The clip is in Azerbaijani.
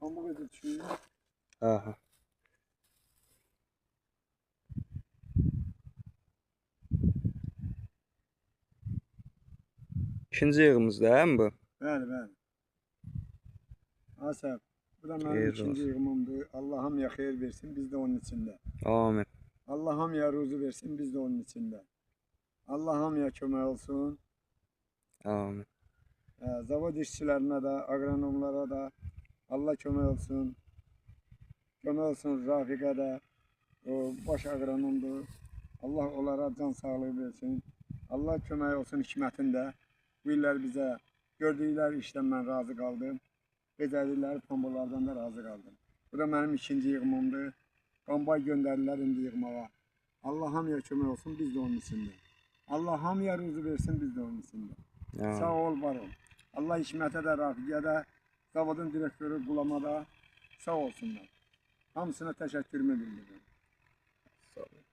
pamuk eti düşüyor. Aha. İkinci yığımız değil mi bu? Bəli, bəli. Asaf, bu da benim Xeyir ikinci olsun. yığımımdır. Allah hamıya xeyir versin, biz de onun içinde. Amin. Allah hamıya ruzu versin, biz de onun içinde. Allah hamıya kömək olsun. Amin. Zavod işçilerine de, agronomlara da Allah kömək olsun. Kömək olsun Rafiqə də, o baş agronomdur. Allah onlara can sağlığı versin. Allah kömək olsun Hikmətin də. Bu illər bizə gördükləri işdən mən razı qaldım. Becərdikləri pambıqlardan da razı qaldım. Bu da mənim ikinci yığımımdır. Qambay göndərdilər indi yığmağa. Allah hamıya kömək olsun, biz də onun içində. Allah hamıya ruzu versin, biz də onun içində. Amin. Sağ ol, var ol. Allah Hikmətə də, Rafiqə də, zavodun direktörü Qulama da sağ olsunlar. Hamısına təşəkkürümü bildirirəm. Sağ olun.